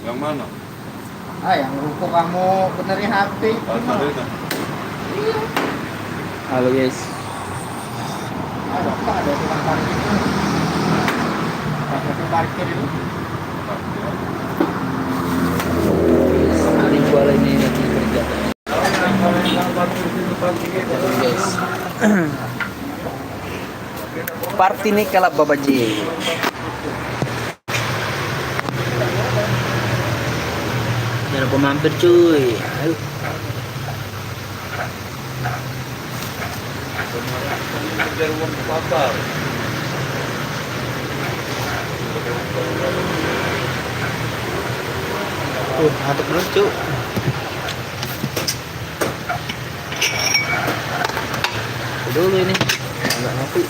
Yang mana? Yang ruko kamu benerin HP itu mah. Iya. Halo guys. Ada apa? Ada tukang parkir itu. Tukang parkir itu. Hari jualan ini lagi kerja. Guys. Party nih kalap babaji. Jangan lupa mampir cuy. Ayo. Hatuk terus cuy. Dulu ini nggak ngopi.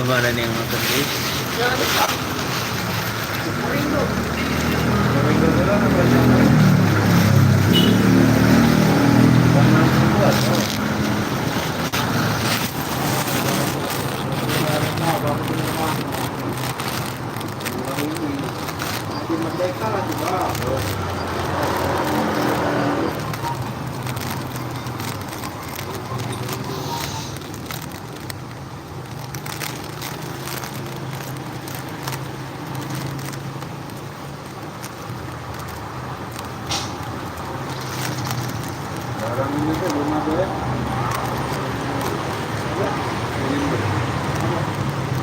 Mana nih yang makan guys? Barang ini tuh belum ada ya?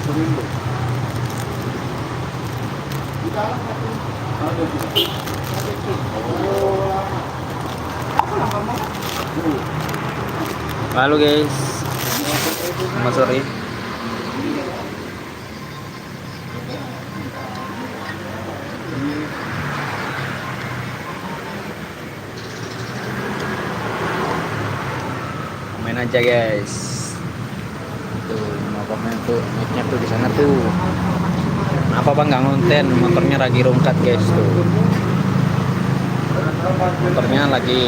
Surindo. Di dalam satu. Ada juga. Oh, apa lah kamu? Halo guys. Selamat sore. Komen aja guys. Tuh mau komen tuh, mic-nya tuh di sana tuh. Kenapa bang nggak ngonten? Motornya lagi rungkat guys tuh. Motornya lagi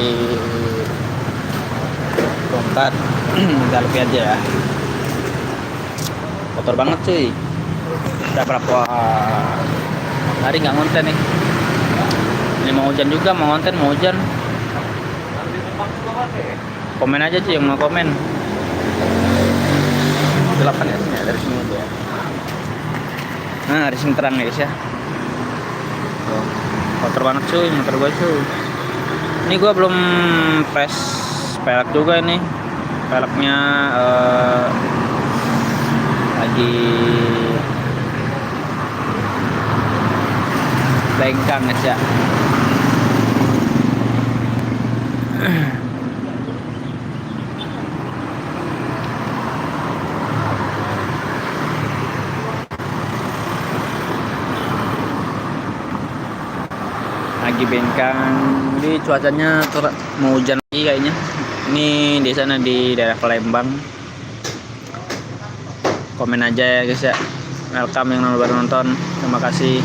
rungkat. Udah lebih aja ya. Kotor banget cuy. Udah berapa hari nggak ngonten nih. Ini mau hujan juga, mau ngonten, mau hujan. Komen aja sih yang mau komen. 8 ya sini ya, dari sini aja ya. Nah dari sini terang guys ya. Tuh, kotor banget cuy motor gue cuy. Ini gue belum press pelek juga ini. Peleknya lagi bengkang guys ya. Lagi bengkang. Ini cuacanya mau hujan lagi kayaknya. Ini di sana di daerah Palembang. Komen aja ya guys ya. Welcome yang baru nonton. Terima kasih.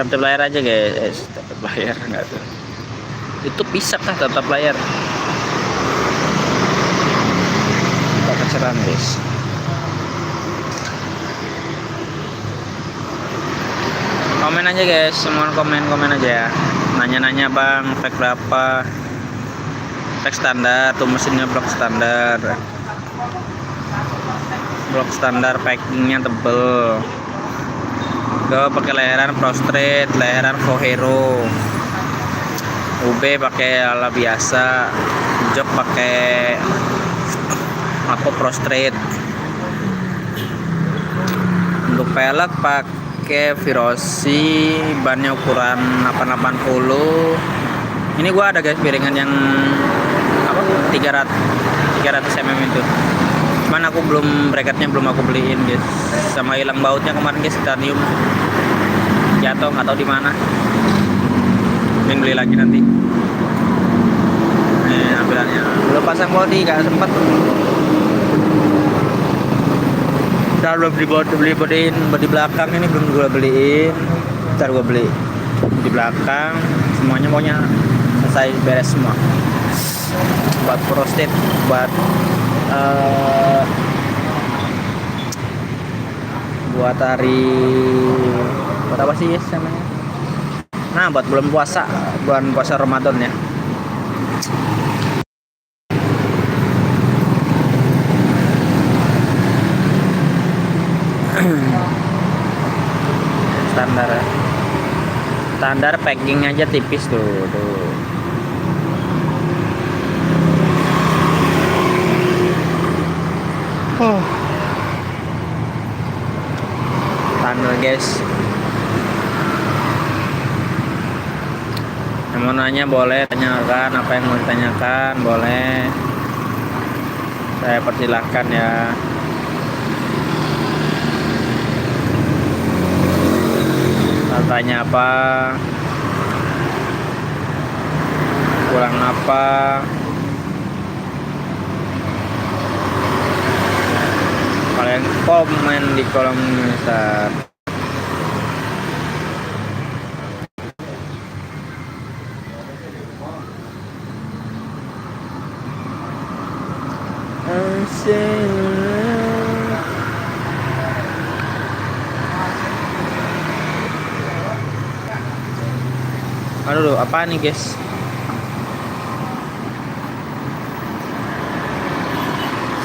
Tetap layar aja guys. Tetap layar enggak tuh. Itu bisa kah tetap layar? Kita keceran guys. Komen aja guys, semua komen aja ya. Nanya-nanya bang, pack berapa? Pack standar, tuh mesinnya blok standar. Blok standar, packingnya tebel. Gue pakai layaran Pro Street, layaran Pro Hero. UB pakai ala biasa. jok pakai aku Pro Street. Untuk pelek pakai Virosi, bannya ukuran 880. Ini gua ada guys piringan yang apa 300 mm itu. Cuman aku bracketnya belum aku beliin guys. Sama hilang bautnya kemarin guys, titanium jatuh nggak tahu di mana. Mending beli lagi nanti. Tampilannya belum pasang body, nggak sempet. Ntar belum beli body belakang, ini belum gue beliin. Ntar gue beli di belakang, semuanya pokoknya selesai beres semua. Buat prostate, buat hari buat apa sih yes namanya? Nah, buat bulan puasa Ramadan ya. Standar packing aja tipis tuh. Standar guys. Yang mau nanya boleh tanyakan, apa yang mau ditanyakan boleh. Saya persilahkan ya. Tanya apa, kurang apa, kalian komen di kolom komentar. Aduh, apa nih guys?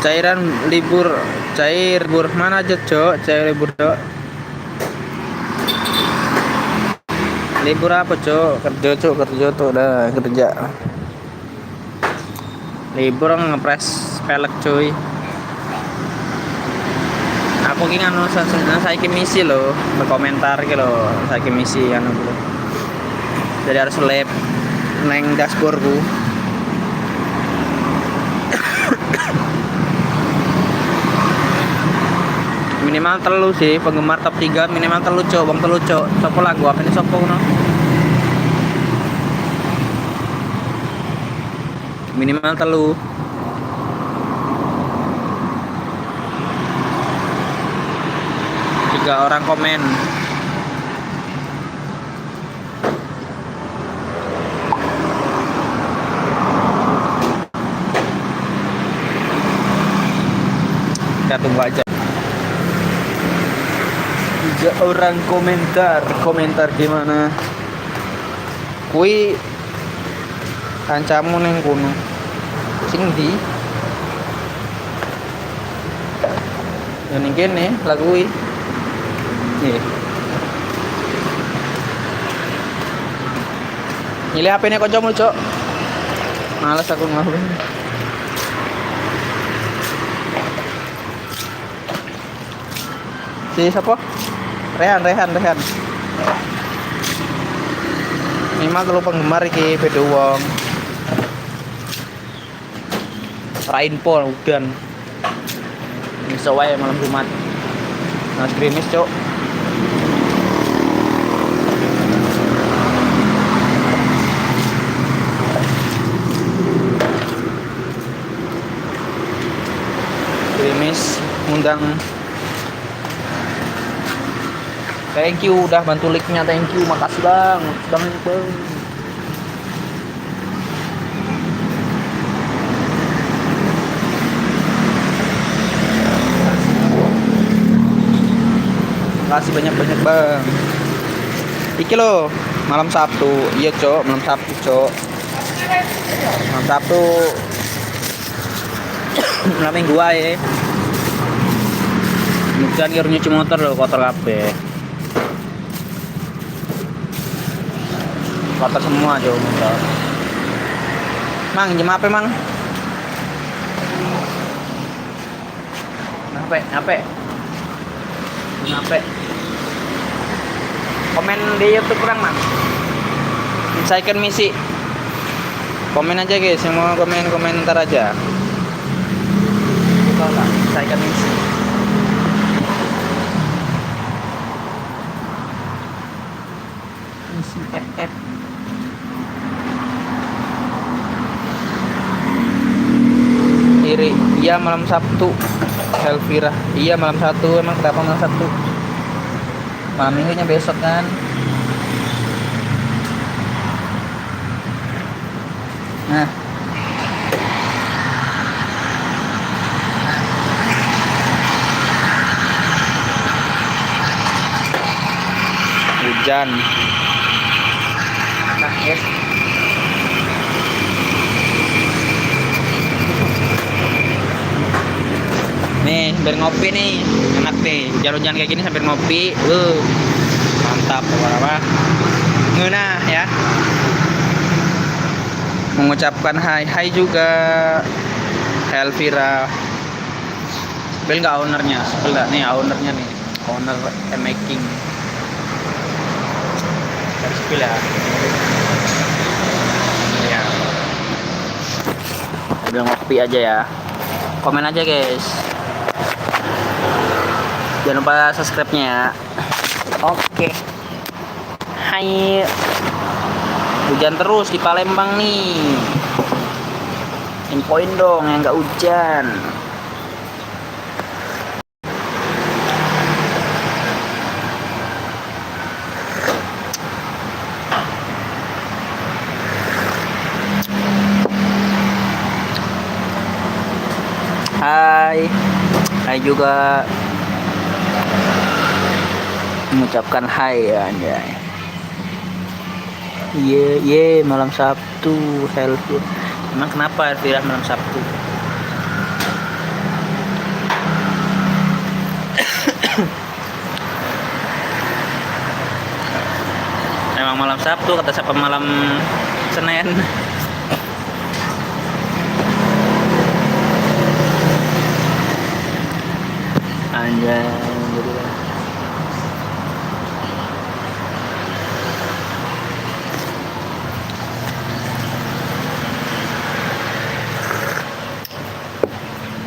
Cairan libur mana aja cok? Cair libur cok? Libur apa cok? Kerja tuh udah kerja. Libur ngepres pelek cuy. Aku ki anu saiki misi loh, berkomentar ki loh, saiki misi anu dulu. Jadi harus lab neng dashboardku. Minimal telu sih, penggemar top 3 minimal telu cok, bang telu cok. Sopo lagu apa ini sopo no? Minimal telu. Tiga orang komen. Kita tunggu aja. 3 orang komentar gimana? Kui kancamu neng kuno. Sing di. Yang kene lagu kui. Nih. Nyilih HP-ne kancamu, Cok. Males aku ngelakuin. Si siapa? Rehan. Minimal kalau penggemar iki beda wong. Rainbow udan. Bisa wae malam Jumat. Mas Grimis, Cok. Grimis ngundang. Thank you udah bantu like-nya, thank you, makasih bang, bang. Makasih banyak bang. Iki lo malam Sabtu, iya cok, malam Sabtu cok. Malam Sabtu, malam Minggu aja. Jangan kira nyuci motor lo kotor kabeh. Kotor semua jauh motor. Mang, jam apa mang? Nyampe. Komen di YouTube kurang man. Selesaikan misi. Komen aja guys, yang mau komentar aja. Kalau nggak, selesaikan misi. Misi FF. Iri, iya malam Sabtu. Elvira, iya malam Sabtu. Emang kenapa malam Sabtu? Malam minggunya besok kan. Nah, hujan. Nah, yes. Nih, sambil ngopi nih, enak nih. Hujan-hujan kayak gini sambil ngopi, mantap, apa? Ngena ya. Mengucapkan hai juga Elvira. Bel nggak ownernya, sebelah nih ownernya nih, owner making. Dari spill ya. Ya. Udah ngopi aja ya. Komen aja guys. Jangan lupa subscribe-nya ya. Oke. Hai. Hujan terus di Palembang nih. Infoin dong yang nggak hujan. Hai juga. Mengucapkan hai ya anjay. Malam Sabtu Helvir. Emang kenapa Elvira malam Sabtu? Emang malam Sabtu, kata siapa malam Senin? Anjay,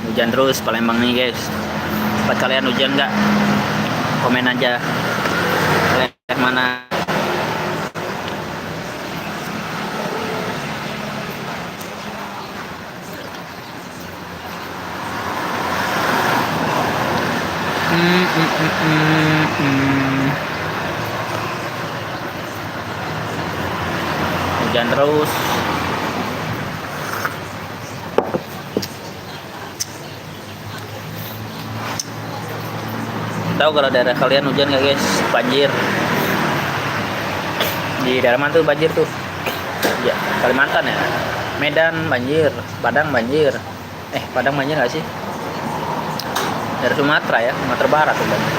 hujan terus Palembang nih guys. Tempat kalian hujan nggak? Komen aja. Kalian mana? Hujan terus. Tahu kalau daerah kalian hujan nggak guys? Banjir. Di daerah mana tuh banjir tuh? Ya, Kalimantan ya. Medan banjir, Padang banjir. Padang banjir nggak sih? Dari Sumatera ya, Sumatera Barat tuh banjir.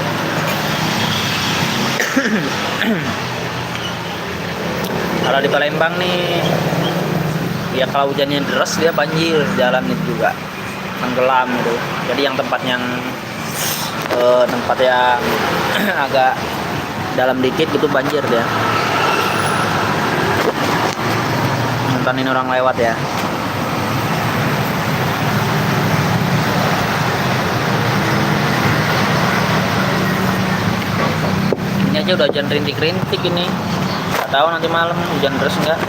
Kalau di Palembang nih, ya kalau hujannya deras dia banjir, jalan itu juga tenggelam gitu. Jadi yang tempat yang agak dalam dikit gitu banjir dia. Nontonin orang lewat ya. Ini aja udah hujan rintik-rintik ini. Gak tahu nanti malam hujan deras enggak.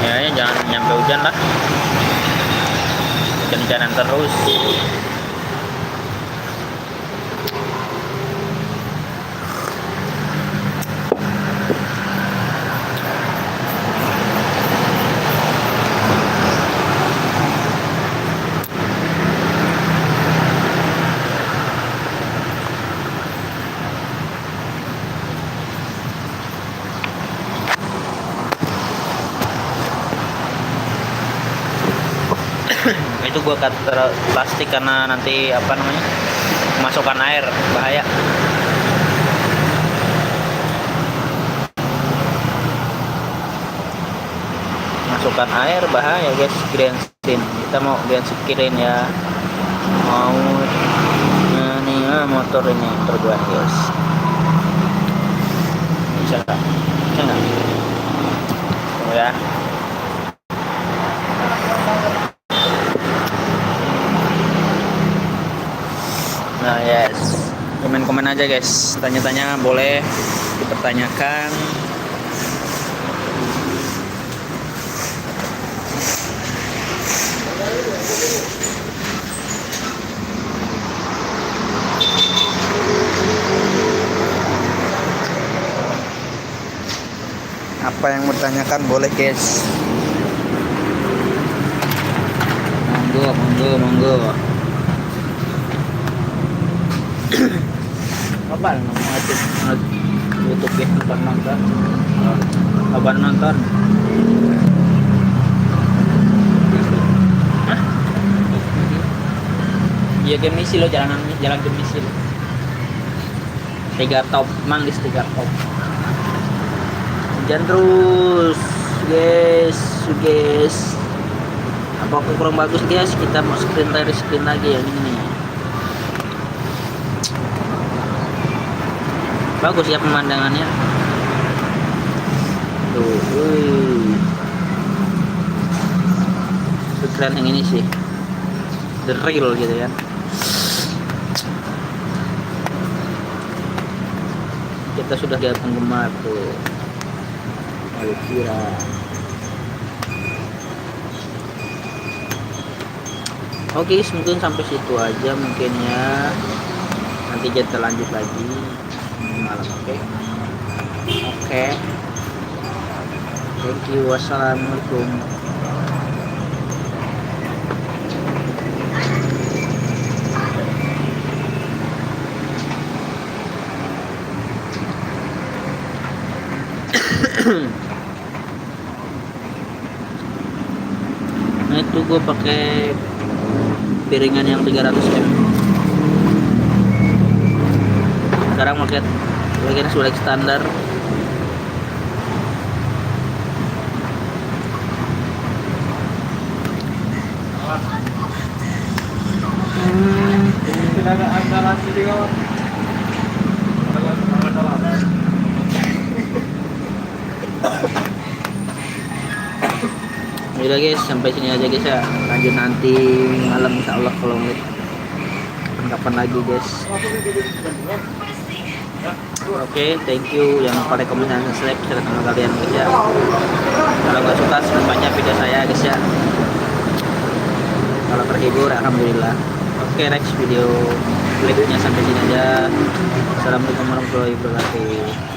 Ya, jangan nyampe hujan lah. Hujan-hujanan terus. Itu gua cut plastik karena nanti masukkan air bahaya. kemasukan air bahaya guys. Gensin kita mau gensikirin ya, mau nih motor ini terbuat guys. Bisa nggak? Oh ya. Nah yes, komen aja guys, tanya-tanya boleh dipertanyakan. Apa yang mau ditanyakan boleh guys. Monggo. Kapan mau YouTube ya, nonton? Kapan nonton? Hah? Iya game misi lo, jalan game misi lo. 3 top, manggis 3 top. Hujan terus guys. Apa kurang bagus guys, kita mau screen lagi yang ini nih. Bagus ya pemandangannya tuh. Keren yang ini sih, the real gitu kan. Kita sudah lihat penggemar tuh. Ayo kira. Oke, mungkin sampai situ aja mungkin ya. Nanti kita lanjut lagi malam. Oke. Thank you. Wassalamualaikum. Nah itu gue pakai piringan yang 300 m. Sekarang pakai bagian Sulex standar. Tidak ada antara sini kawan. Udah guys, sampai sini aja guys ya. Lanjut nanti malam insyaallah kalau ngeliat kapan lagi guys. Oke, thank you yang pada komen dan subscribe serta teman kalian guys ya. Kalau nggak suka banyak video saya guys ya. Kalau terhibur alhamdulillah. Oke, next video berikutnya sampai sini aja. Assalamualaikum warahmatullahi wabarakatuh.